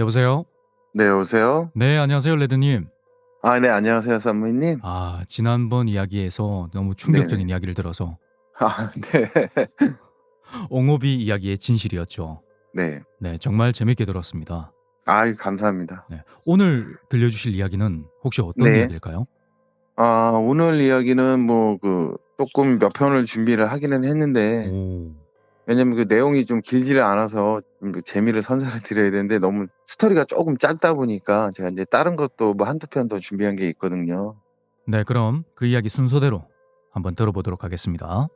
여보세요? 네, 여보세요? 네, 안녕하세요, 레드님. 아, 네, 안녕하세요, 산모님. 지난번 이야기에서 너무 충격적인 네네. 이야기를 들어서 아, 네. 옹호비 이야기의 진실이었죠. 네. 네, 정말 재밌게 들었습니다. 아이, 감사합니다. 네, 오늘 들려주실 이야기는 혹시 어떤 네. 이야기일까요? 오늘 이야기는 조금 몇 편을 준비를 하기는 했는데, 오, 왜냐면 그 내용이 좀 길지를 않아서 그 재미를 선사를 드려야 되는데, 너무 스토리가 조금 짧다 보니까 제가 이제 다른 것도 뭐 한두 편 더 준비한 게 있거든요. 네, 그럼 그 이야기 순서대로 한번 들어보도록 하겠습니다.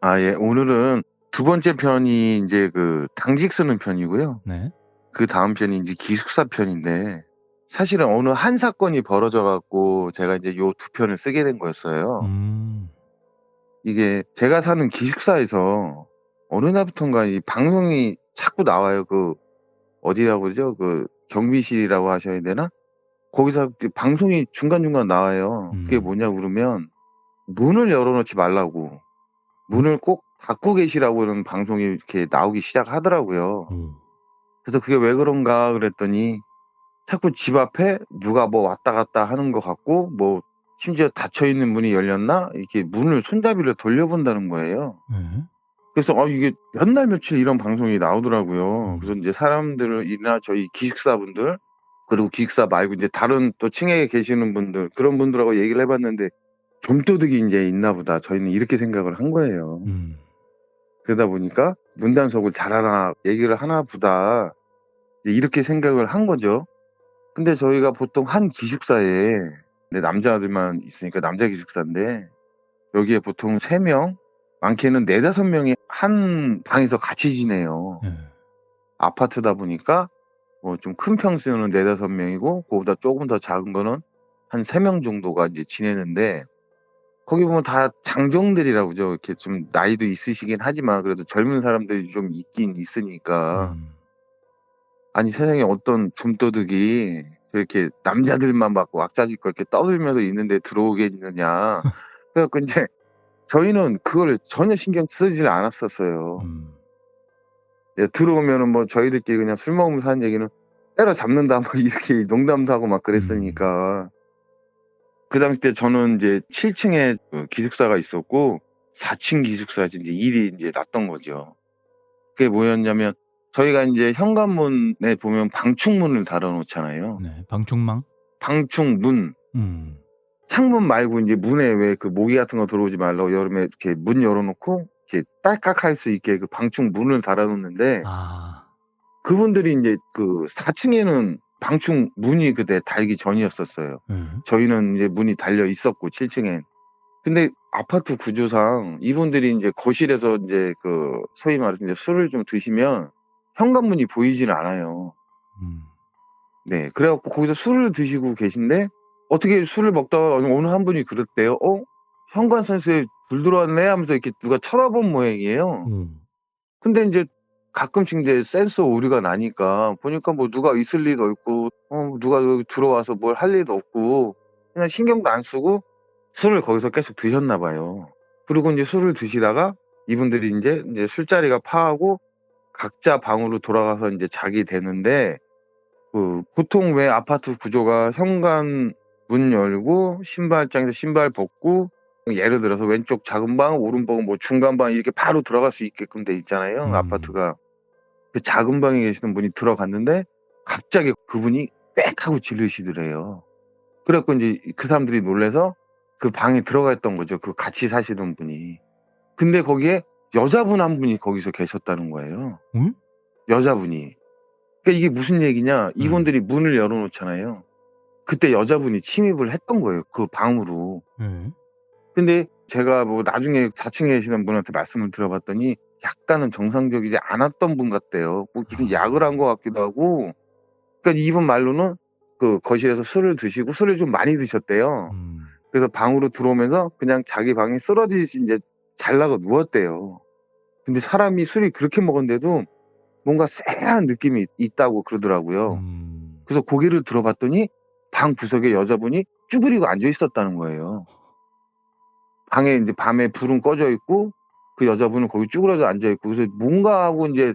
아, 예. 오늘은 두 번째 편이 이제 그 당직 쓰는 편이고요. 네, 그 다음 편이 이제 기숙사 편인데, 사실은 어느 한 사건이 벌어져 갖고 제가 이제 요 두 편을 쓰게 된 거였어요. 음, 이게 제가 사는 기숙사에서 어느 날부턴가 이 방송이 자꾸 나와요. 어디라고 그러죠? 경비실이라고 하셔야 되나? 거기서 그 방송이 중간중간 나와요. 그게 음, 뭐냐고 그러면 문을 열어 놓지 말라고. 문을 꼭 닫고 계시라고는 방송이 이렇게 나오기 시작하더라고요. 오, 그래서 그게 왜 그런가 그랬더니 자꾸 집 앞에 누가 뭐 왔다 갔다 하는 것 같고, 심지어 닫혀 있는 문이 열렸나? 이렇게 문을 손잡이를 돌려본다는 거예요. 네, 그래서 이게 몇 날 며칠 이런 방송이 나오더라고요. 그래서 음, 이제 사람들이나 저희 기숙사분들, 그리고 기숙사 말고 이제 다른 또 층에 계시는 분들, 그런 분들하고 얘기를 해봤는데, 좀도둑이 이제 있나 보다. 저희는 이렇게 생각을 한 거예요. 음, 그러다 보니까 문단속을 잘하나, 얘기를 하나 보다. 이제 이렇게 생각을 한 거죠. 근데 저희가 보통 한 기숙사에, 네, 남자들만 있으니까 남자 기숙사인데, 여기에 보통 3명, 많게는 4-5명이 한 방에서 같이 지내요. 네, 아파트다 보니까 좀 큰 평수는 4-5명이고, 그거보다 조금 더 작은 거는 한 3명 정도가 이제 지내는데, 거기 보면 다 장정들이라고 그러죠. 이렇게 좀 나이도 있으시긴 하지만 그래도 젊은 사람들이 좀 있긴 있으니까. 음, 아니, 세상에 어떤 좀도둑이 그렇게 남자들만 막 왁자지껄 이렇게 떠들면서 있는데 들어오겠느냐. 그래갖고 이제 저희는 그걸 전혀 신경 쓰질 않았었어요. 음, 예, 들어오면은 뭐 저희들끼리 그냥 술 먹으면서 하는 얘기는 때려잡는다 뭐 이렇게 농담도 하고 막 음, 그랬으니까. 그 당시 때 저는 이제 7층에 기숙사가 있었고 4층 기숙사에서 이제 일이 이제 났던 거죠. 그게 뭐였냐면, 저희가 이제 현관문에 보면 방충문을 달아 놓잖아요. 네, 방충망? 방충문. 음, 창문 말고 이제 문에 왜 그 모기 같은 거 들어오지 말라고 여름에 이렇게 문 열어 놓고 이렇게 딸깍할 수 있게 그 방충문을 달아 놓는데, 아, 그분들이 인제 그 4층에는 방충문이 그때 달기 전이었었어요. 네, 저희는 이제 문이 달려 있었고 7층엔. 근데 아파트 구조상 이분들이 인제 거실에서 인제 소위 말해서 인제 술을 좀 드시면 현관문이 보이지는 않아요. 음, 네. 그래 갖고 거기서 술을 드시고 계신데, 어떻게 술을 먹다가 어느 한 분이 그랬대요. 현관선수에 불 들어왔네 하면서 이렇게 누가 쳐다본 모양이에요. 오, 근데 인제 가끔씩 인제 센서 오류가 나니까 보니까 뭐 누가 있을 리도 없고, 누가 여기 들어와서 뭘 할 리도 없고, 그냥 신경도 안 쓰고 술을 거기서 계속 드셨나 봐요. 그리고 인제 술을 드시다가 이분들이 인제 술자리가 파하고 각자 방으로 돌아가서 인제 자게 되는데, 보통 왜 아파트 구조가 현관 문 열고 신발장에서 신발 벗고, 예를 들어서 왼쪽 작은 방, 오른쪽 뭐 중간 방 이렇게 바로 들어갈 수 있게끔 돼 있잖아요, 음, 아파트가. 그 작은 방에 계시던 분이 들어갔는데 갑자기 그분이 꽥 하고 지르시더래요. 그래 갖고 인제 그 사람들이 놀라서 그 방에 들어갔던 거죠, 그 같이 사시던 분이. 근데 거기에 여자분 한 분이 거기서 계셨다는 거예요, 응? 여자분이. 그러니까 이게 무슨 얘기냐, 네. 이분들이 문을 열어 놓잖아요. 그때 여자분이 침입을 했던 거예요, 그 방으로. 예. 근데 제가 뭐 나중에 4층에 계시는 분한테 말씀을 들어봤더니 약간은 정상적이지 않았던 분 같대요. 뭐 무슨 약을 한 것 아. 같기도 하고. 그러니까 이분 말로는 그 거실에서 술을 드시고 술을 좀 많이 드셨대요. 음. 그래서 방으로 들어오면서 그냥 자기 방에 쓰러지시 인제 잘라고 누웠대요. 근데 사람이 술이 그렇게 먹었는데도 뭔가 쎄한 느낌이 있다고 그러더라고요. 음. 그래서 고개를 들어봤더니 방 구석에 여자분이 쭈그리고 앉아 있었다는 거예요. 방에 이제 밤에 불은 꺼져 있고 그 여자분은 거기 쭈그러져 앉아 있고 그래서 뭔가 하고 이제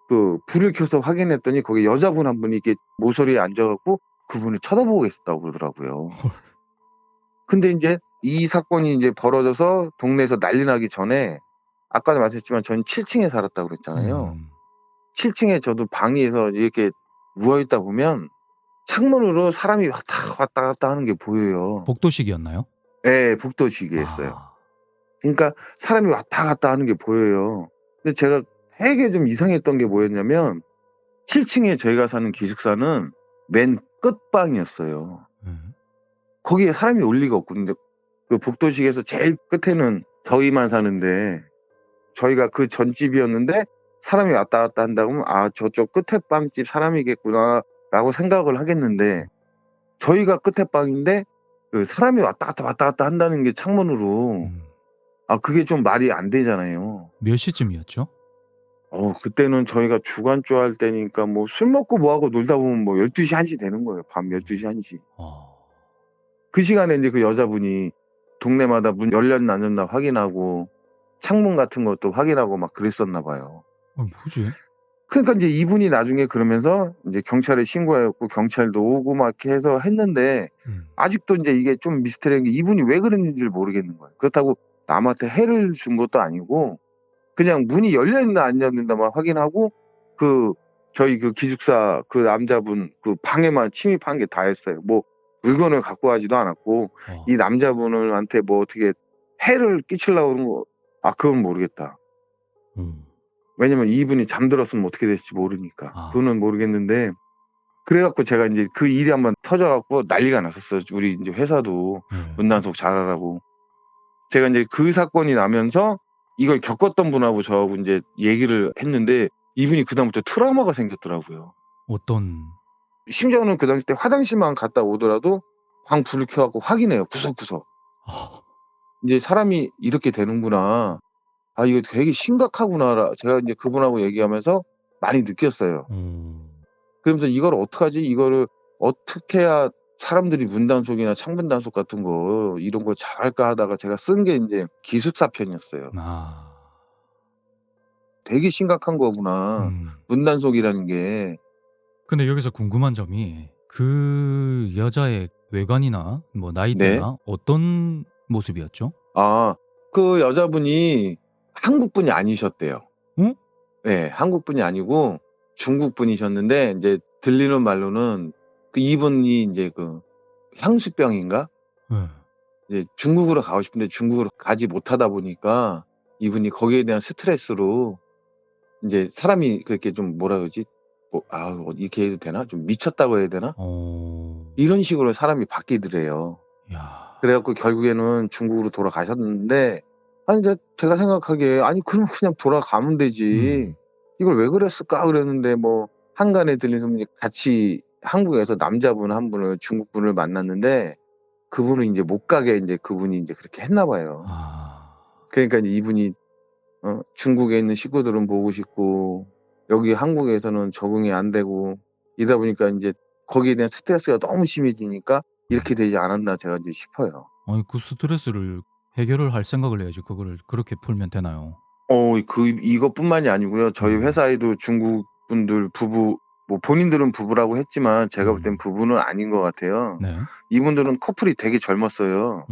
그 불을 켜서 확인했더니 거기 여자분 한 분이 이렇게 모서리에 앉아 갖고 그분을 쳐다보고 계셨다고 그러더라고요. 헐. 근데 인제 이 사건이 이제 벌어져서 동네에서 난리 나기 전에 아까도 말씀했지만 저는 7 층에 살았다고 그랬잖아요. 7 층에 저도 방에서 이렇게 누워 있다 보면 창문으로 사람이 왔다 갔다 하는 게 보여요. 복도식이었나요? 예. 복도식이었어요. 아. 그러니까 사람이 왔다 갔다 하는 게 보여요. 근데 제가 되게 좀 이상했던 게 뭐였냐면 7 층에 저희가 사는 기숙사는 맨 끝방이었어요. 거기에 사람이 올 리가 없고 근데 그 복도식에서 제일 끝에는 저희만 사는데 저희가 그 전집이었는데 사람이 왔다 갔다 한다고 하면 '아 저쪽 끝에 빵집 사람이겠구나.'라고 생각을 하겠는데 저희가 끝에 방인데 그 사람이 왔다 갔다 한다는 게 창문으로 아 그게 좀 말이 안 되잖아요. 몇 시쯤이었죠? 그때는 저희가 주간조 할 때니까 뭐 술 먹고 뭐 하고 놀다 보면 뭐 12시 1시 되는 거예요. 밤 12시 1시. 어. 그 시간에 인제 그 여자분이 동네마다 문 열렸나 안 열렸나 확인하고 창문 같은 것도 확인하고 막 그랬었나 봐요. 뭐지? 그러니까 인제 이분이 나중에 그러면서 인제 경찰에 신고해 갖고 경찰도 오고 막 이렇게 해서 했는데 아직도 인제 이게 좀 미스터리한 게 이분이 왜 그랬는지를 모르겠는 거예요. 그렇다고 남한테 해를 준 것도 아니고 그냥 문이 열려 있나 안 열려 있나만 확인하고 그 저희 그 기숙사 그 남자분 그 방에만 침입한 게 다였어요. 뭐 물건을 갖고 가지도 않았고 이 남자분을 한테 뭐 어떻게 해를 끼치려고 그런 거 그건 모르겠다. 왜냐면 이분이 잠들었으면 어떻게 됐을지 모르니까. 그거는 모르겠는데 그래 갖고 제가 인제 그 일이 한번 터져 갖고 난리가 났었어요. 우리 인제 회사도 문단속 잘하라고. 제가 인제 그 사건이 나면서 이걸 겪었던 분하고 저하고 인제 얘기를 했는데 이분이 그다음부터 트라우마가 생겼더라고요. 어떤 심지어는 그 당시 때 화장실만 갔다 오더라도 방 불을 켜 갖고 확인해요, 구석구석. 인제 '사람이 이렇게 되는구나. 아 이거 되게 심각하구나.' 제가 인제 그분하고 얘기하면서 많이 느꼈어요. 그러면서 '이걸 어떡하지? 이거를 어떻게 해야 사람들이 문단속이나 창문단속 같은 거 이런 걸 잘할까?' 하다가 제가 쓴 게 인제 기숙사 편이었어요. 아. '되게 심각한 거구나. 문단속이라는 게.' 근데 여기서 궁금한 점이 그 여자의 외관이나 뭐 네. 나이대나 어떤 모습이었죠? 그 여자분이 한국 분이 아니셨대요. 어? 네. 한국 분이 아니고 중국 분이셨는데 인제 들리는 말로는 그 이분이 인제 그 향수병인가? 예. 이제 중국으로 가고 싶은데 중국으로 가지 못하다 보니까 이분이 거기에 대한 스트레스로 인제 사람이 그렇게 좀 뭐라 그러지? 뭐 이렇게 해도 되나? 좀 미쳤다고 해야 되나? 이런 식으로 사람이 바뀌더래요. 야. 그래 갖고 결국에는 중국으로 돌아가셨는데 아니 이제 제가 생각하기에 '아니 그럼 그냥 돌아가면 되지. 이걸 왜 그랬을까?' 그랬는데 뭐 한간에 들린 소문이 같이 한국에서 남자분 한 분을 중국 분을 만났는데 그분은 인제 못 가게 인제 그분이 인제 그렇게 했나 봐요. 아. 그러니까 인제 이분이 중국에 있는 식구들은 보고 싶고 여기 한국에서는 적응이 안 되고 이러다 보니까 인제 거기에 대한 스트레스가 너무 심해지니까 이렇게 되지 않았나 제가 이제 싶어요. 아니 그 스트레스를 해결을 할 생각을 해야지 그거를 그렇게 풀면 되나요? 이것뿐만이 아니고요. 저희 회사에도 중국 분들 부부 뭐 본인들은 부부라고 했지만 제가 볼 땐 부부는 아닌 것 같아요. 네. 이분들은 커플이 되게 젊었어요.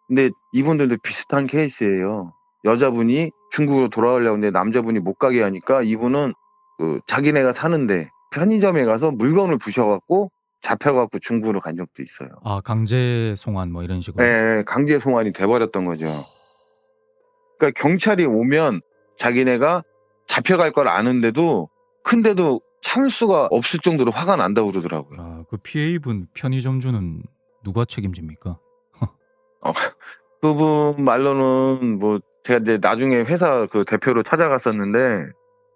근데 이분들도 비슷한 케이스예요. 여자분이 중국으로 돌아가려고 하는데 남자분이 못 가게 하니까 이분은 그 자기네가 사는데 편의점에 가서 물건을 부셔 갖고 잡혀 갖고 중국으로 간 적도 있어요. 강제 송환 뭐 이런 식으로? 예. 강제 송환이 돼 버렸던 거죠. 그러니까 경찰이 오면 자기네가 잡혀갈 걸 아는데도 근데도 참을 수가 없을 정도로 화가 난다고 그러더라고요. 그 피해 입은 편의점주는 누가 책임집니까? 그분 말로는 뭐 제가 이제 나중에 회사 그 대표를 찾아갔었는데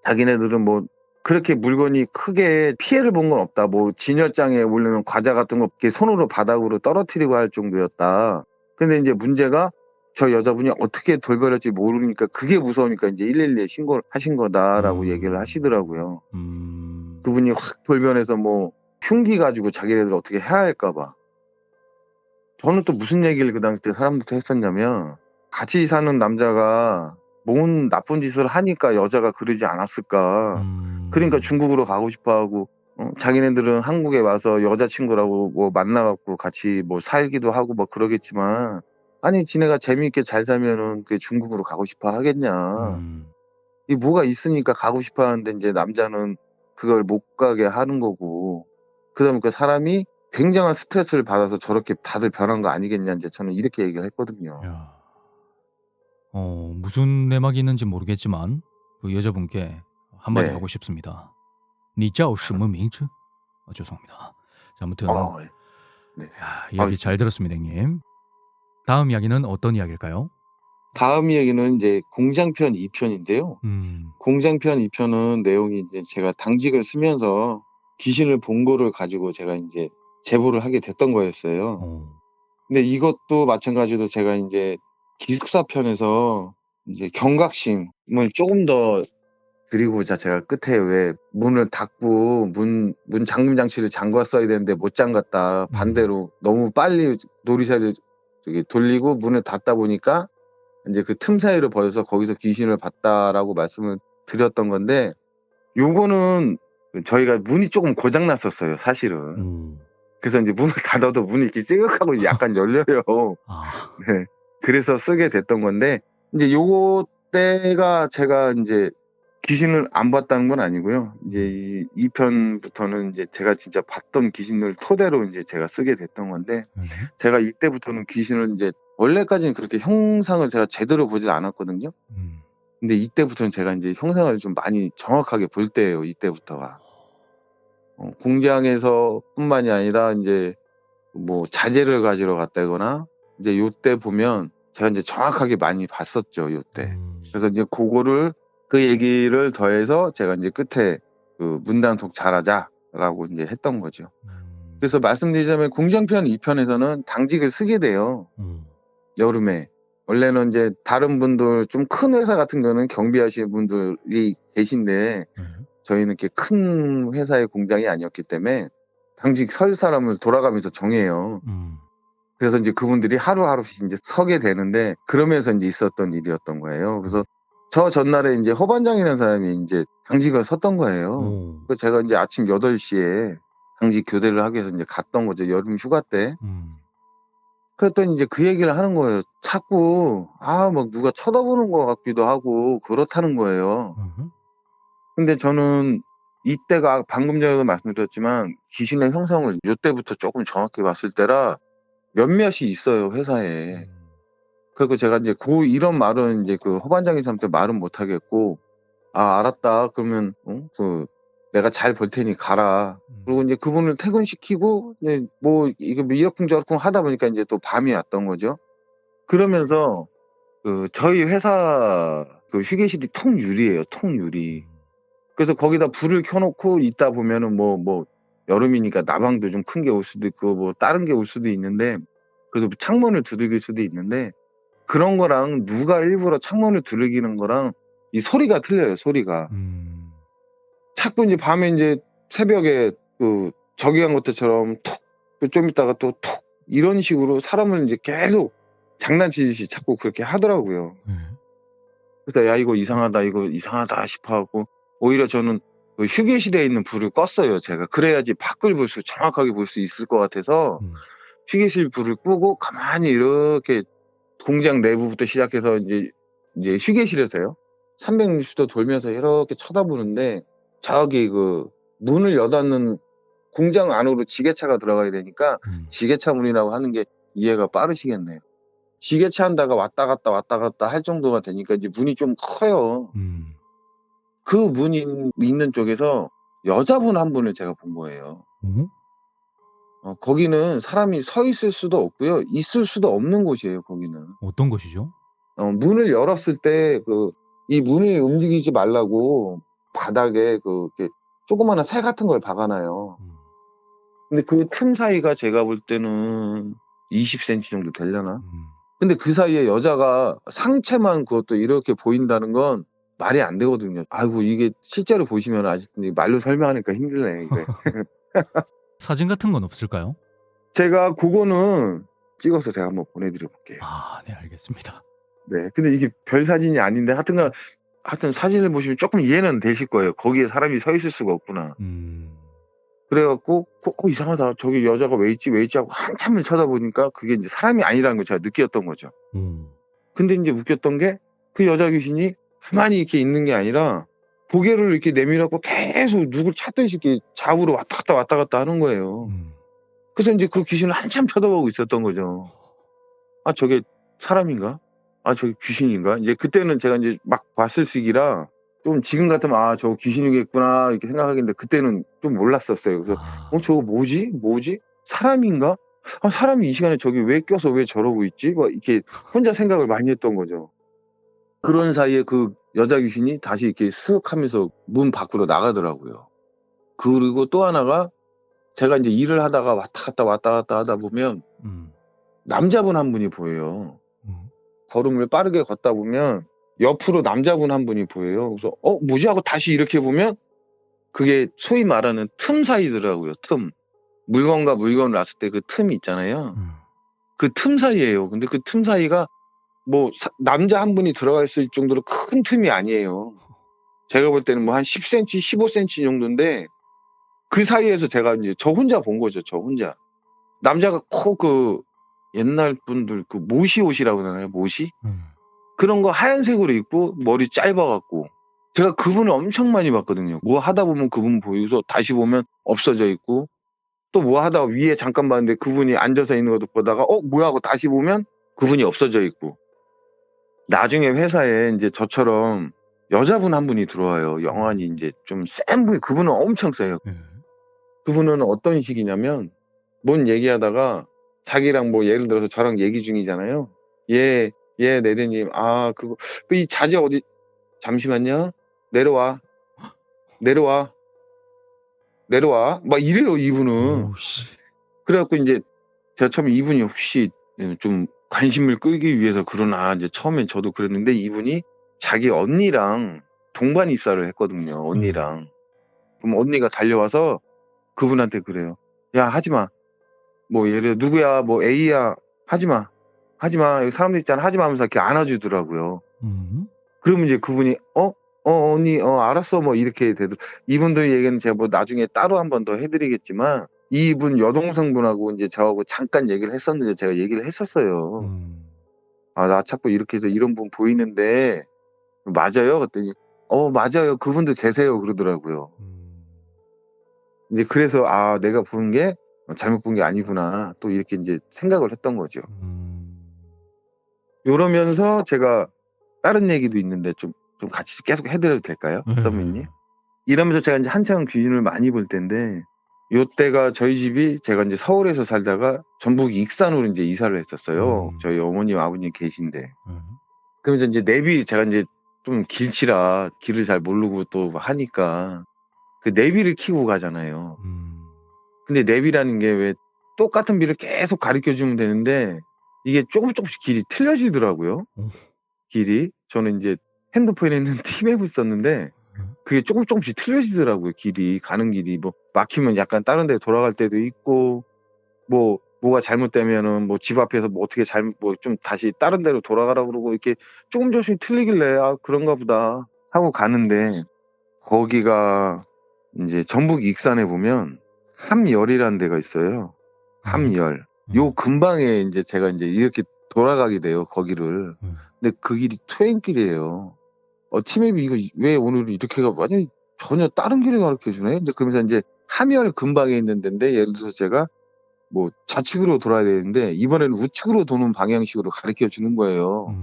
자기네들은 뭐 그렇게 물건이 크게 피해를 본 건 없다. 뭐 진열장에 올려놓은 과자 같은 거 이렇게 손으로 바닥으로 떨어뜨리고 할 정도였다. 근데 인제 문제가 저 여자분이 어떻게 돌변할지 모르니까 그게 무서우니까 인제 112에 신고를 하신 거다라고 얘기를 하시더라고요. 그분이 확 돌변해서 뭐 흉기 가지고 자기네들 어떻게 해야 할까 봐. 저는 또 무슨 얘기를 그 당시 때 사람들한테 했었냐면 같이 사는 남자가 뭔 나쁜 짓을 하니까 여자가 그러지 않았을까. 그러니까 중국으로 가고 싶어 하고, 자기네들은 한국에 와서 여자친구라고 뭐 만나갖고 같이 뭐 살기도 하고 뭐 그러겠지만, 아니, 지네가 재미있게 잘 살면은 그 중국으로 가고 싶어 하겠냐. 이 뭐가 있으니까 가고 싶어 하는데 이제 남자는 그걸 못 가게 하는 거고, 그다음에 그 사람이 굉장한 스트레스를 받아서 저렇게 다들 변한 거 아니겠냐, 이제 저는 이렇게 얘기를 했거든요. 야. 무슨 내막이 있는지 모르겠지만 그 여자분께 한마디 네. 하고 싶습니다. 你叫什么名字? 죄송합니다. 자, 아무튼 네. 야, 이야기 잘 들었습니다, 형님. 다음 이야기는 어떤 이야기일까요? 다음 이야기는 이제 공장편 2편인데요. 공장편 2편은 내용이 이제 제가 당직을 쓰면서 귀신을 본 거를 가지고 제가 이제 제보를 하게 됐던 거였어요. 근데 이것도 마찬가지로 제가 이제 기숙사 편에서 이제 경각심을 조금 더 드리고자 제가 끝에 왜 문을 닫고 문 잠금 장치를 잠갔어야 되는데 못 잠갔다. 반대로 너무 빨리 놀이사를 저기 돌리고 문을 닫다 보니까 이제 그 틈 사이를 버려서 거기서 귀신을 봤다라고 말씀을 드렸던 건데, 요거는 저희가 문이 조금 고장 났었어요, 사실은. 그래서 이제 문을 닫아도 문이 이렇게 찌그하고 약간 열려요. 네. 그래서 쓰게 됐던 건데, 이제 요거 때가 제가 이제 귀신을 안 봤다는 건 아니고요. 이제 이 2편부터는 이제 제가 진짜 봤던 귀신을 토대로 이제 제가 쓰게 됐던 건데, 제가 이때부터는 귀신을 이제 원래까지는 그렇게 형상을 제가 제대로 보질 않았거든요. 근데 이때부터는 제가 이제 형상을 좀 많이 정확하게 볼 때예요, 이때부터가. 공장에서 뿐만이 아니라 이제 뭐 자재를 가지러 갔다거나 이제 요때 보면 제가 이제 정확하게 많이 봤었죠, 요때. 그래서 이제 그거를 그 얘기를 더해서 제가 이제 끝에 그 문단속 잘하자라고 이제 했던 거죠. 그래서 말씀드리자면 공장편 2편에서는 당직을 쓰게 돼요. 여름에. 원래는 이제 다른 분들 좀 큰 회사 같은 거는 경비하시는 분들이 계신데 저희는 이렇게 큰 회사의 공장이 아니었기 때문에 당직 설 사람을 돌아가면서 정해요. 그래서 이제 그분들이 하루하루씩 이제 서게 되는데, 그러면서 이제 있었던 일이었던 거예요. 그래서 저 전날에 이제 허반장이라는 사람이 이제 당직을 섰던 거예요. 그래서 제가 이제 아침 8시에 당직 교대를 하기 위해서 이제 갔던 거죠. 여름 휴가 때. 그랬더니 이제 그 얘기를 하는 거예요. 자꾸, 막 누가 쳐다보는 것 같기도 하고, 그렇다는 거예요. 근데 저는 이때가 방금 전에도 말씀드렸지만, 귀신의 형성을 이때부터 조금 정확히 봤을 때라 몇몇이 있어요, 회사에. 그리고 제가 이제 이런 말은 이제 그 허반장님한테 말은 못 하겠고, 알았다. 그러면, 내가 잘 볼 테니 가라. 그리고 이제 그분을 퇴근시키고, 이제 뭐, 이게 뭐 이러쿵저러쿵 하다 보니까 이제 또 밤이 왔던 거죠. 그러면서, 저희 회사 그 휴게실이 통유리예요, 통유리. 그래서 거기다 불을 켜놓고 있다 보면은 뭐, 여름이니까 나방도 좀 큰 게 올 수도 있고, 뭐, 다른 게 올 수도 있는데, 그래서 창문을 두들길 수도 있는데, 그런 거랑 누가 일부러 창문을 두들기는 거랑 이 소리가 틀려요, 소리가. 자꾸 이제 밤에 이제 새벽에 저기 한 것들처럼 톡, 좀 있다가 또 톡, 이런 식으로 사람을 이제 계속 장난치듯이 자꾸 그렇게 하더라고요. 그래서 야, 이거 이상하다 싶어갖고, 오히려 저는 그 휴게실에 있는 불을 껐어요, 제가. 그래야지 밖을 정확하게 볼 수 있을 것 같아서, 휴게실 불을 끄고 가만히 이렇게 공장 내부부터 시작해서 이제 휴게실에서요. 360도 돌면서 이렇게 쳐다보는데, 저기 문을 여닫는 공장 안으로 지게차가 들어가야 되니까 지게차 문이라고 하는 게 이해가 빠르시겠네요. 지게차 한다가 왔다 갔다 할 정도가 되니까 이제 문이 좀 커요. 그 문이 있는 쪽에서 여자분 한 분을 제가 본 거예요. 거기는 사람이 서 있을 수도 없고요. 있을 수도 없는 곳이에요, 거기는. 어떤 것이죠? 문을 열었을 때 이 문이 움직이지 말라고 바닥에 이렇게 조그마한 새 같은 걸 박아놔요. 근데 그 틈 사이가 제가 볼 때는 20cm 정도 되려나? 근데 그 사이에 여자가 상체만 그것도 이렇게 보인다는 건 말이 안 되거든요. 아이고, 이게 실제로 보시면 아시던데 말로 설명하니까 힘드네, 이게. 사진 같은 건 없을까요? 제가 그거는 찍어서 제가 한번 보내드려 볼게요. 네, 알겠습니다. 네. 근데 이게 별 사진이 아닌데 하여튼 사진을 보시면 조금 이해는 되실 거예요. 거기에 사람이 서 있을 수가 없구나. 그래 갖고 이상하다. 저기 여자가 왜 있지, 왜 있지 하고 한참을 쳐다보니까 그게 이제 사람이 아니라는 걸 제가 느꼈던 거죠. 근데 이제 웃겼던 게 그 여자 귀신이 가만히 이렇게 있는 게 아니라 고개를 이렇게 내밀었고 계속 누굴 찾듯이 이렇게 좌우로 왔다 갔다 하는 거예요. 그래서 이제 그 귀신을 한참 쳐다보고 있었던 거죠. 아, 저게 사람인가? 아, 저게 귀신인가? 이제 그때는 제가 이제 막 봤을 시기라 좀 지금 같으면 아, 저거 귀신이겠구나 이렇게 생각하겠는데 그때는 좀 몰랐었어요. 그래서 저거 뭐지? 사람인가? 아, 사람이 이 시간에 저기 왜 껴서 왜 저러고 있지? 막 이렇게 혼자 생각을 많이 했던 거죠. 그런 사이에 그 여자 귀신이 다시 이렇게 슥 하면서 문 밖으로 나가더라고요. 그리고 또 하나가 제가 이제 일을 하다가 왔다 갔다 하다 보면 남자분 한 분이 보여요. 걸음을 빠르게 걷다 보면 옆으로 남자분 한 분이 보여요. 그래서 뭐지 하고 다시 이렇게 보면 그게 소위 말하는 틈 사이더라고요. 틈. 물건과 물건을 놨을 때 그 틈이 있잖아요. 그 틈 사이예요. 근데 그 틈 사이가 뭐 남자 한 분이 들어가 있을 정도로 큰 틈이 아니에요. 제가 볼 때는 뭐 한 10cm, 15cm 정도인데 그 사이에서 제가 이제 저 혼자 본 거죠. 저 혼자. 남자가 그 옛날 분들 그 모시 옷이라고 하나요? 모시? 그런 거 하얀색으로 입고 머리 짧아갖고 제가 그분을 엄청 많이 봤거든요. 뭐 하다 보면 그분 보이고서 다시 보면 없어져 있고 또 뭐 하다가 위에 잠깐 봤는데 그분이 앉아서 있는 것도 보다가 뭐야 하고 다시 보면 그분이 없어져 있고 나중에 회사에 이제 저처럼 여자분 한 분이 들어와요. 영환이 이제 좀 센 분, 그분은 엄청 세요. 그분은 어떤 식이냐면 뭔 얘기하다가 자기랑 뭐 예를 들어서 저랑 얘기 중이잖아요. 예, 네대님, 이 자재 어디, 잠시만요. 내려와. 막 이래요, 이분은. 그래갖고 이제 제가 처음에 이분이 혹시 좀 관심을 끌기 위해서 그러나 이제 처음엔 저도 그랬는데 이분이 자기 언니랑 동반 입사를 했거든요. 언니랑. 그럼 언니가 달려와서 그분한테 그래요. 야, 하지 마. 뭐 예를 들어 누구야, 뭐 A야, 하지 마. 여기 사람들 있잖아, 하지 마 하면서 이렇게 안아주더라고요. 그러면 이제 그분이 언니 알았어 뭐 이렇게 되더라고요. 이분들 얘기는 제가 뭐 나중에 따로 한 번 더 해드리겠지만 이분 여동생분하고 이제 저하고 잠깐 얘기를 했었는데 제가 얘기를 했었어요. 아, 나 자꾸 이렇게 해서 이런 분 보이는데 맞아요? 그랬더니 맞아요. 그분들 계세요 그러더라고요. 이제 그래서 내가 본 게 잘못 본 게 아니구나 또 이렇게 이제 생각을 했던 거죠. 이러면서 제가 다른 얘기도 있는데 좀 같이 계속 해드려도 될까요? 선배님? 이러면서 제가 이제 한창 귀신을 많이 볼 때인데 요때가 저희 집이 제가 이제 서울에서 살다가 전북 익산으로 이제 이사를 했었어요. 저희 어머님 아버님 계신데. 그러면서 이제 제가 이제 좀 길치라 길을 잘 모르고 또 하니까 그 내비를 키고 가잖아요. 근데 내비라는 게 왜 똑같은 비를 계속 가르쳐 주면 되는데 이게 조금씩 길이 틀려지더라고요. 길이. 저는 이제 핸드폰에 있는 티맵을 썼는데 그게 조금씩 틀려지더라고요. 가는 길이. 뭐 막히면 약간 다른 데 돌아갈 때도 있고 뭐가 잘못되면은 뭐 집 앞에서 뭐 어떻게 좀 다시 다른 데로 돌아가라고 그러고 이렇게 조금씩 틀리길래 그런가 보다 하고 가는데 거기가 이제 전북 익산에 보면 함열이라는 데가 있어요. 함열. 요 근방에 이제 제가 이제 이렇게 돌아가게 돼요. 거기를. 근데 그 길이 퇴행길이에요. 티맵이 이거 왜 오늘 이렇게 완전히 전혀 다른 길을 가르쳐 주네? 근데 그러면서 이제 함열 근방에 있는 데인데 예를 들어서 제가 뭐 좌측으로 돌아야 되는데 이번에는 우측으로 도는 방향식으로 가르쳐 주는 거예요.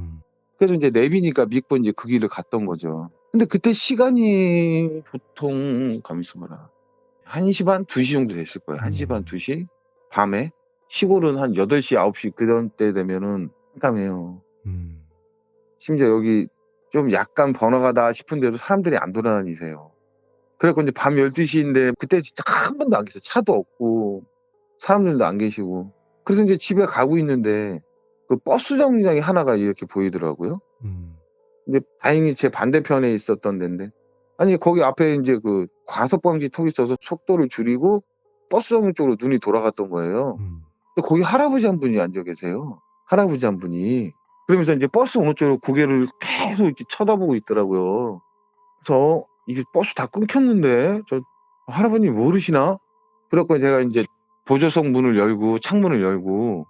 그래서 이제 내비니까 믿고 이제 그 길을 갔던 거죠. 근데 그때 시간이 보통 가만 있어봐라. 1시 반, 2시 정도 됐을 거예요. 1시 반, 2시? 밤에? 시골은 한 8시, 9시 그런 때 되면은 깜깜해요. 심지어 여기 좀 약간 번화가다 싶은데도 사람들이 안 돌아다니세요. 그래갖고 이제 밤 12시인데 그때 진짜 한 번도 안 계세요. 차도 없고 사람들도 안 계시고. 그래서 이제 집에 가고 있는데 그 버스 정류장이 하나가 이렇게 보이더라고요. 근데 다행히 제 반대편에 있었던 데인데 아니 거기 앞에 이제 그 과속방지 턱이 있어서 속도를 줄이고 버스 정류 쪽으로 눈이 돌아갔던 거예요. 근데 거기 할아버지 한 분이 앉아 계세요. 할아버지 한 분이. 그러면서 이제 버스 오는 쪽으로 고개를 계속 이렇게 쳐다보고 있더라고요. 그래서 이게 버스 다 끊겼는데 저 할아버님 모르시나? 그래갖고 제가 이제 보조석 문을 열고 창문을 열고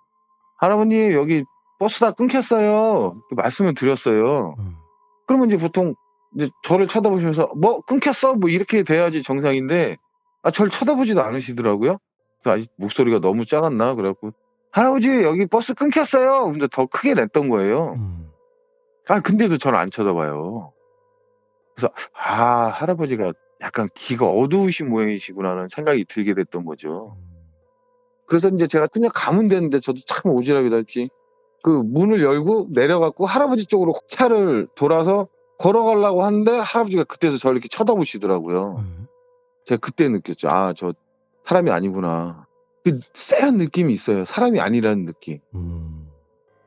할아버님 여기 버스 다 끊겼어요. 이렇게 말씀을 드렸어요. 그러면 이제 보통 이제 저를 쳐다보시면서 뭐 끊겼어? 뭐 이렇게 돼야지 정상인데 저를 쳐다보지도 않으시더라고요. 그래서 아직 목소리가 너무 작았나? 그래갖고 할아버지 여기 버스 끊겼어요. 근데 더 크게 냈던 거예요. 근데도 저를 안 쳐다봐요. 그래서 할아버지가 약간 귀가 어두우신 모양이시구나라는 생각이 들게 됐던 거죠. 그래서 이제 제가 그냥 가면 되는데 저도 참 오지랖이 넓지. 그 문을 열고 내려갖고 할아버지 쪽으로 차를 돌아서 걸어가려고 하는데 할아버지가 그때서 저를 이렇게 쳐다보시더라고요. 제가 그때 느꼈죠. 저 사람이 아니구나. 그 쎄한 느낌이 있어요. 사람이 아니라는 느낌.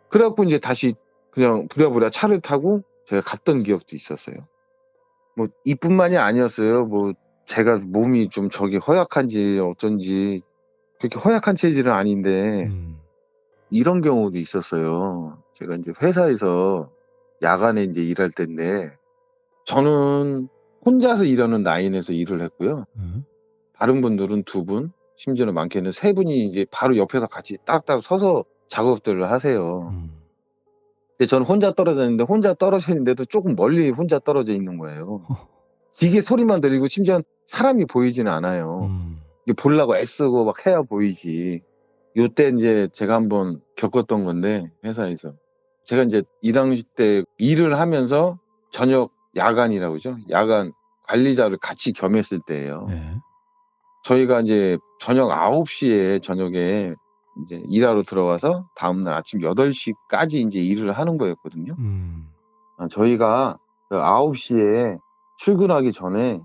그래갖고 이제 다시 그냥 부랴부랴 차를 타고 제가 갔던 기억도 있었어요. 뭐 이뿐만이 아니었어요. 뭐 제가 몸이 좀 허약한지 어쩐지 그렇게 허약한 체질은 아닌데 이런 경우도 있었어요. 제가 이제 회사에서 야간에 이제 일할 때인데 저는 혼자서 일하는 라인에서 일을 했고요. 다른 분들은 2분, 심지어는 많게는 3분이 이제 바로 옆에서 같이 딱딱 서서 작업들을 하세요. 근데 저는 혼자 떨어져 있는데도 조금 멀리 혼자 떨어져 있는 거예요. 기계 소리만 들리고 심지어 사람이 보이지는 않아요. 이게 보려고 애쓰고 막 해야 보이지. 요때 이제 제가 한번 겪었던 건데 회사에서 제가 이제 이 당시 때 일을 하면서 저녁 야간이라고 그러죠. 야간 관리자를 같이 겸했을 때예요. 저희가 이제 저녁 9시에 저녁에 이제 일하러 들어가서 다음날 아침 8시까지 이제 일을 하는 거였거든요. 저희가 그 9시에 출근하기 전에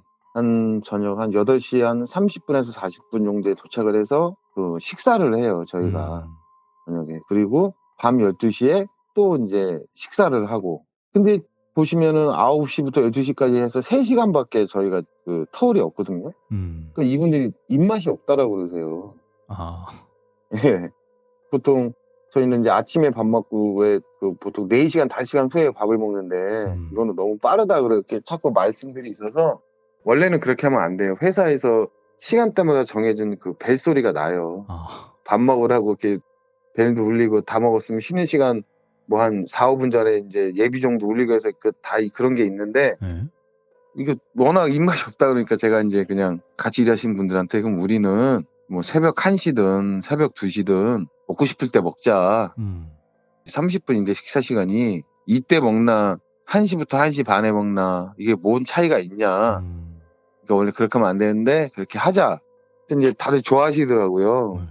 저녁 8시 한 30분에서 40분 정도에 도착을 해서 그 식사를 해요, 저희가. 저녁에. 그리고 밤 12시에 또 이제 식사를 하고. 근데 보시면은 9시부터 12시까지 해서 3시간밖에 저희가 그 터울이 없거든요. 그러니까 이분들이 입맛이 없다라고 그러세요. 예. 보통 저희는 이제 아침에 밥 먹고 보통 4시간, 5시간 후에 밥을 먹는데 이거는 너무 빠르다 그렇게 자꾸 말씀들이 있어서 원래는 그렇게 하면 안 돼요. 회사에서 시간대마다 정해진 그 벨소리가 나요. 밥 먹으라고 이렇게 벨도 울리고 다 먹었으면 쉬는 시간 뭐 한 4-5분 전에 이제 예비 정도 울리고 해서 그런 게 있는데 이게 워낙 입맛이 없다 그러니까 제가 이제 그냥 같이 일하시는 분들한테 그럼 우리는 뭐 새벽 1시든 새벽 2시든 먹고 싶을 때 먹자. 30분인데 식사 시간이 이때 먹나 1시부터 1시 반에 먹나 이게 뭔 차이가 있냐. 그러니까 원래 그렇게 하면 안 되는데 그렇게 하자. 근데 이제 다들 좋아하시더라고요.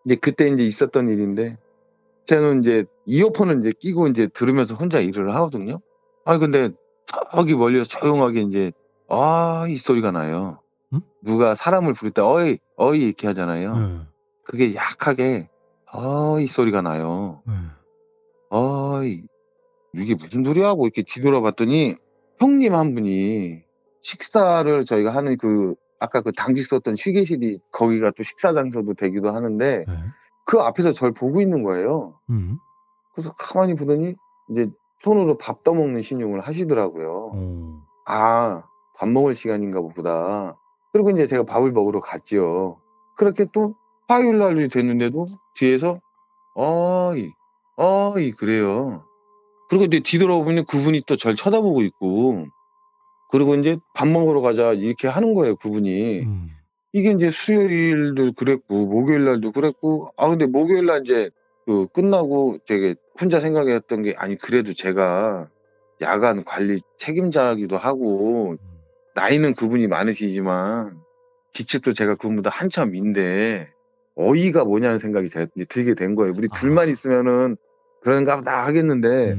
이제 그때 이제 있었던 일인데 저는 이제 이어폰을 이제 끼고 이제 들으면서 혼자 일을 하거든요. 근데 저기 멀리서 조용하게 이제 이 소리가 나요. 누가 사람을 부를 때 어이 어이 이렇게 하잖아요. 그게 약하게 이 소리가 나요. 어이 이게 무슨 소리야 하고 이렇게 뒤돌아봤더니 형님 한 분이 식사를 저희가 하는 아까 그 당직 썼던 휴게실이 거기가 또 식사 장소도 되기도 하는데 그 앞에서 저를 보고 있는 거예요. 그래서 가만히 보더니 이제 손으로 밥 떠먹는 신용을 하시더라고요. 밥 먹을 시간인가 보다. 그리고 이제 제가 밥을 먹으러 갔지요. 그렇게 또 화요일 날이 됐는데도 뒤에서 어이 그래요. 그리고 이제 뒤돌아보면 그분이 또 절 쳐다보고 있고 그리고 이제 밥 먹으러 가자 이렇게 하는 거예요, 그분이. 이게 이제 수요일도 그랬고 목요일 날도 그랬고 근데 목요일 날 이제 끝나고 되게 혼자 생각했던 게 그래도 제가 야간 관리 책임자이기도 하고 나이는 그분이 많으시지만 직책도 제가 그분보다 한참 인데 어이가 뭐냐는 생각이 제가 이제 들게 된 거예요. 우리 둘만 있으면은 그런가 보다 하겠는데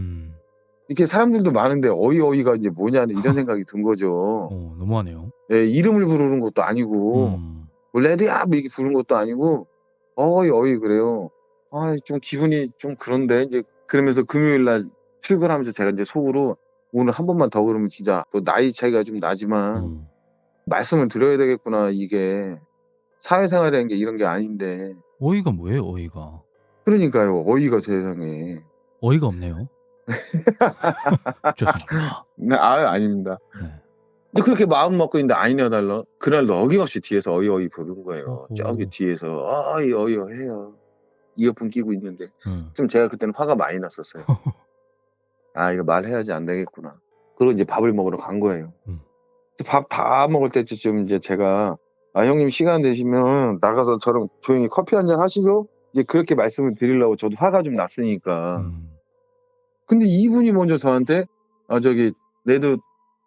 이렇게 사람들도 많은데 어이가 이제 뭐냐는 이런 생각이 든 거죠. 너무하네요. 예, 이름을 부르는 것도 아니고 뭐 레드야 뭐 이렇게 부르는 것도 아니고 어이 그래요. 좀 기분이 좀 그런데 이제 그러면서 금요일 날 출근하면서 제가 이제 속으로 오늘 한 번만 더 그러면 진짜 뭐 나이 차이가 좀 나지만 말씀을 드려야 되겠구나. 이게 사회생활이라는 게 이런 게 아닌데. 어이가 뭐예요, 어이가? 그러니까요. 어이가 세상에. 어이가 없네요. 죄송합니다. 네, 아닙니다. 네. 근데 그렇게 마음 먹고 있는데 아니냐 달라. 그날 어김없이 뒤에서 어이어이 부른 거예요. 저기 어허. 뒤에서 어이어이해요. 이어폰 끼고 있는데. 네. 좀 제가 그때는 화가 많이 났었어요. 아, 이거 말해야지 안 되겠구나. 그리고 이제 밥을 먹으러 간 거예요. 밥 다 먹을 때쯤 이제 제가 형님 시간 되시면 나가서 저랑 조용히 커피 한잔 하시죠? 이제 그렇게 말씀을 드리려고 저도 화가 좀 났으니까. 근데 이분이 먼저 저한테 저기 내도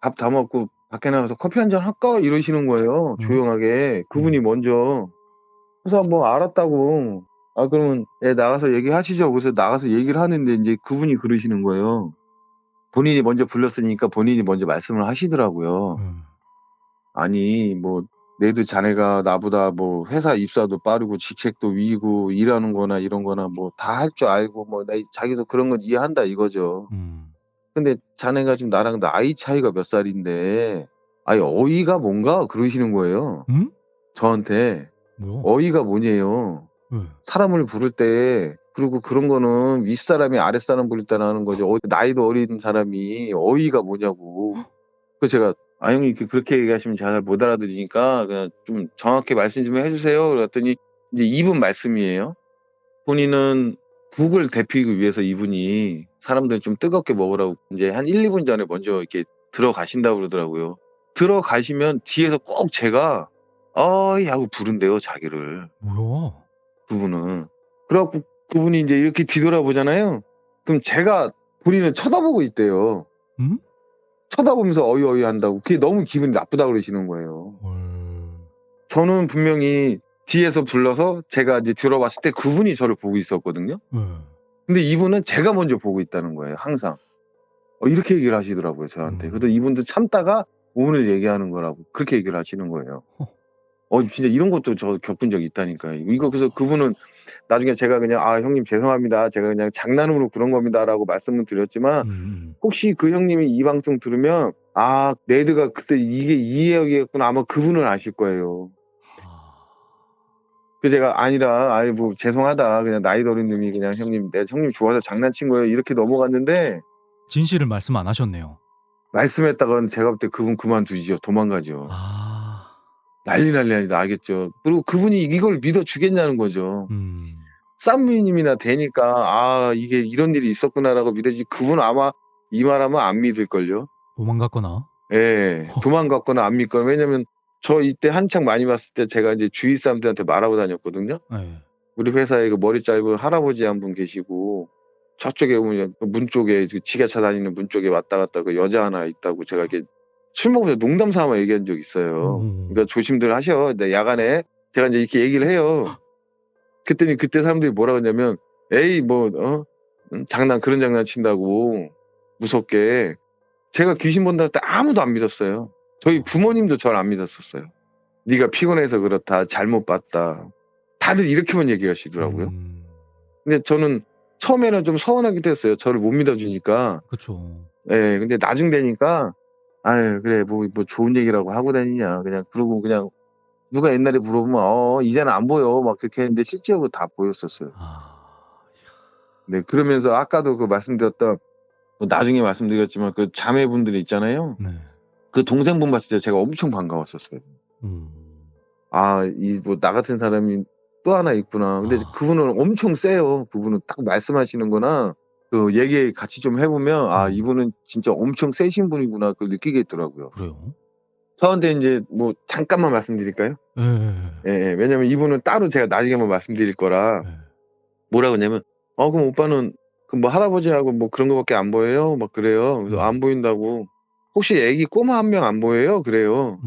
밥 다 먹고 밖에 나가서 커피 한잔 할까? 이러시는 거예요. 조용하게. 그분이 먼저. 그래서 뭐 알았다고. 그러면 나가서 얘기하시죠. 그래서 나가서 얘기를 하는데 이제 그분이 그러시는 거예요. 본인이 먼저 불렀으니까 본인이 먼저 말씀을 하시더라고요. 아니 뭐 내도 자네가 나보다 뭐 회사 입사도 빠르고 직책도 위고 일하는 거나 이런 거나 뭐 다 할 줄 알고 뭐 자기도 그런 건 이해한다 이거죠. 근데 자네가 지금 나랑 나이 차이가 몇 살인데 아니 어이가 뭔가 그러시는 거예요. 저한테. 뭐야? 어이가 뭐냐요. 사람을 부를 때 그리고 그런 거는 윗사람이 아랫사람 부를 때나 하는 거죠. 나이도 어린 사람이 어이가 뭐냐고. 그래서 제가 형님 그렇게 얘기하시면 잘 못 알아들으니까 그냥 좀 정확히 말씀 좀 해주세요. 그랬더니 이제 이분 말씀이에요. 본인은 국을 데피기 위해서 이분이 사람들 좀 뜨겁게 먹으라고 이제 한 1, 2분 전에 먼저 이렇게 들어가신다고 그러더라고요. 들어가시면 뒤에서 꼭 제가 어이 하고 부른대요, 자기를. 뭐야? 그분은. 그래갖고 그분이 이제 이렇게 뒤돌아보잖아요. 그럼 제가 본인을 쳐다보고 있대요. 쳐다보면서 어이어이 한다고. 그게 너무 기분이 나쁘다고 그러시는 거예요. 저는 분명히 뒤에서 불러서 제가 이제 들어봤을 때 그분이 저를 보고 있었거든요. 근데 이분은 제가 먼저 보고 있다는 거예요, 항상. 이렇게 얘기를 하시더라고요, 저한테. 그래서 이분도 참다가 오늘 얘기하는 거라고 그렇게 얘기를 하시는 거예요. 진짜 이런 것도 저 겪은 적이 있다니까요. 그래서 그분은 나중에 제가 그냥 형님 죄송합니다. 제가 그냥 장난으로 그런 겁니다라고 말씀을 드렸지만 혹시 그 형님이 이 방송 들으면 네드가 그때 이게 이 이야기였구나 아마 그분은 아실 거예요. 그 제가 아니라 뭐 죄송하다 그냥 나이도 어린 놈이 그냥 형님 좋아서 장난친 거예요 이렇게 넘어갔는데 진실을 말씀 안 하셨네요. 말씀했다가는 제가 볼 때 그분 그만두시죠. 도망가죠. 난리 나겠죠. 그리고 그분이 이걸 믿어주겠냐는 거죠. 쌈미님이나 되니까 이게 이런 일이 있었구나라고 믿어지. 그분 아마 이 말하면 안 믿을걸요. 도망갔거나. 예, 도망갔거나 안 믿거나. 왜냐면 저 이때 한창 많이 봤을 때 제가 이제 주위 사람들한테 말하고 다녔거든요. 네. 우리 회사에 그 머리 짧은 할아버지 한 분 계시고 저쪽에 보면 문 쪽에 지게차 다니는 문 쪽에 왔다 갔다 그 여자 하나 있다고 제가 이렇게 술 먹으면서 농담 삼아 얘기한 적 있어요. 그러니까 조심들 하셔. 야간에 제가 이제 이렇게 얘기를 해요. 그랬더니 그때 사람들이 뭐라 그러냐면 에이 그런 장난 친다고 무섭게. 제가 귀신 본다 할 때 아무도 안 믿었어요. 저희 부모님도 저를 안 믿었었어요. 네가 피곤해서 그렇다. 잘못 봤다. 다들 이렇게만 얘기하시더라고요. 근데 저는 처음에는 좀 서운하기도 했어요. 저를 못 믿어주니까. 그쵸. 예, 근데 나중 되니까 그래 뭐 좋은 얘기라고 하고 다니냐. 그러고 그냥 누가 옛날에 물어보면 이제는 안 보여 막 그렇게 했는데 실제로 다 보였었어요. 네, 그러면서 아까도 그 말씀드렸던 나중에 말씀드렸지만 그 자매분들이 있잖아요. 네. 그 동생분 봤을 때 제가 엄청 반가웠었어요. 나 같은 사람이 또 하나 있구나. 근데 그분은 엄청 세요. 그분은 딱 말씀하시는 거나 그 얘기 같이 좀 해보면 이분은 진짜 엄청 세신 분이구나 그걸 느끼게 있더라고요. 그래요? 저한테 이제 뭐 잠깐만 말씀드릴까요? 예, 왜냐면 이분은 따로 제가 나중에 한번 말씀드릴 거라. 뭐라 그러냐면 그럼 오빠는 그 뭐 할아버지하고 뭐 그런 거밖에 안 보여요? 막 그래요. 그래서 안 보인다고. 혹시 애기 꼬마 한 명 안 보여요? 그래요.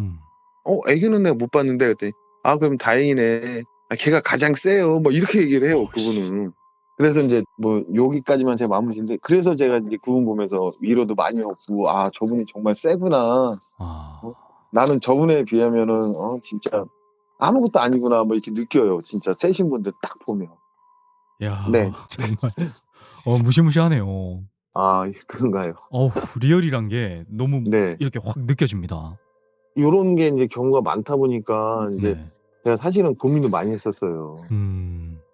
애기는 내가 못 봤는데 그랬더니 그럼 다행이네. 걔가 가장 세요. 뭐 이렇게 얘기를 해요. 그분은. 그래서 이제 뭐 여기까지만 제가 마무리 짓는데 그래서 제가 이제 그분 보면서 위로도 많이 얻고 저분이 정말 세구나. 나는 저분에 비하면은 진짜 아무것도 아니구나 뭐 이렇게 느껴요. 진짜 세신 분들 딱 보면. 야, 네. 정말 무시무시하네요. 그런가요? 리얼이란 게 너무 네. 이렇게 확 느껴집니다. 요런 게 이제 경우가 많다 보니까 이제 네. 제가 사실은 고민도 많이 했었어요.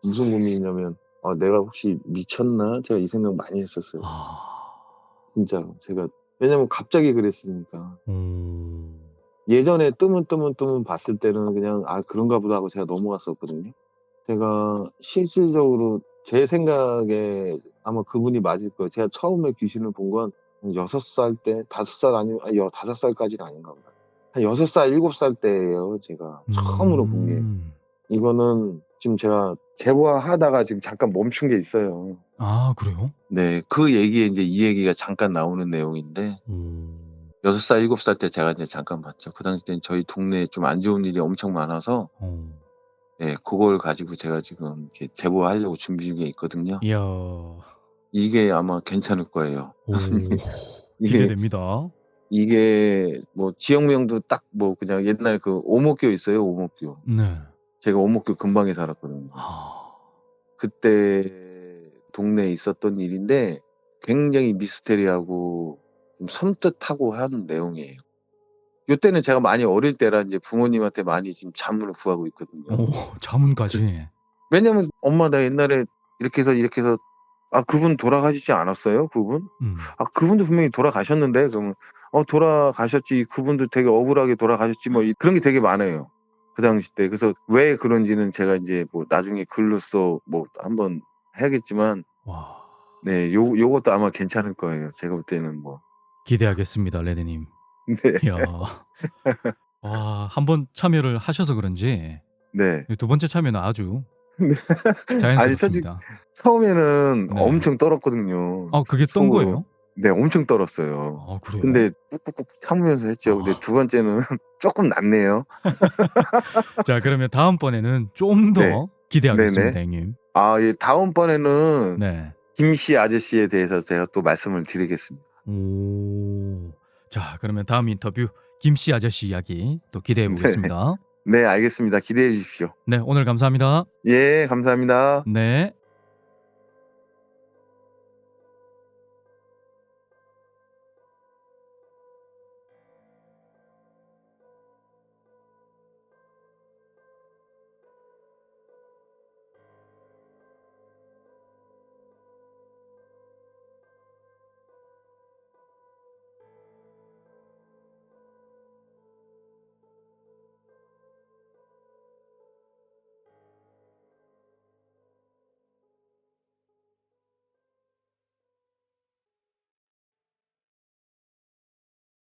무슨 고민이냐면 내가 혹시 미쳤나? 제가 이 생각 많이 했었어요. 진짜로. 제가 왜냐면 갑자기 그랬으니까. 오. 예전에 뜨문 봤을 때는 그냥 '아 그런가 보다.' 하고 제가 넘어갔었거든요. 제가 실질적으로 제 생각에 아마 그분이 맞을 거예요. 제가 처음에 귀신을 본 건 6살 때, 5살 아니면 5살까지는 아닌가 보다. 한 6살, 7살 때예요, 제가 처음으로 본 게. 이거는 지금 제가 제보하다가 지금 잠깐 멈춘 게 있어요. 아 그래요? 네. 그 얘기에 인제 이 얘기가 잠깐 나오는 내용인데 오. 6살, 7살 때 제가 이제 잠깐 봤죠. 그 당시 때는 저희 동네에 좀 안 좋은 일이 엄청 많아서 어. 그걸 가지고 제가 지금 이렇게 제보하려고 준비 중에 있거든요. 이야. 이게 아마 괜찮을 거예요. 오. 이게 기대됩니다. 이게 뭐 지역명도 딱 뭐 그냥 옛날 그 오목교 있어요, 오목교. 네. 제가 오목교 근방에 살았거든요. 아. 그때 동네에 있었던 일인데 굉장히 미스테리하고 좀 섬뜩하고 하는 내용이에요. 요때는 제가 많이 어릴 때라 인제 부모님한테 많이 지금 자문을 구하고 있거든요. 오 자문까지. 왜냐면 "엄마 나 옛날에 이렇게 해서" "아 그분 돌아가시지 않았어요, 그분?" "아 그분도 분명히 돌아가셨는데." 그러면 돌아가셨지. 그분도 되게 억울하게 돌아가셨지." 뭐 그런 게 되게 많아요, 그 당시 때. 그래서 왜 그런지는 제가 인제 뭐 나중에 글로써 뭐 한번 해야겠지만 와. 네 요것도 아마 괜찮을 거예요. 제가 볼 때는 뭐. 기대하겠습니다, 레드님. 네. 이야. 와 한 번 참여를 하셔서 그런지 네. 이 두 번째 참여는 아주 네. 아니 솔직히 자연스럽습니다. 처음에는 네. 엄청 떨었거든요, 아 그게 떤 속으로. 거예요? 네 엄청 떨었어요. 아 그래요? 근데 꾹꾹꾹 참으면서 했죠. 근데 아. 두 번째는 쪼끔 낫네요. 자 그러면 다음번에는 좀 네. 더 기대하겠습니다, 네네. 형님. 다음번에는 네. 김씨 아저씨에 대해서 제가 또 말씀을 드리겠습니다. 오. 자 그러면 다음 인터뷰 김씨 아저씨 이야기 또 기대해 네. 보겠습니다. 네 알겠습니다. 기대해 주십시오. 네 오늘 감사합니다. 예 감사합니다. 네.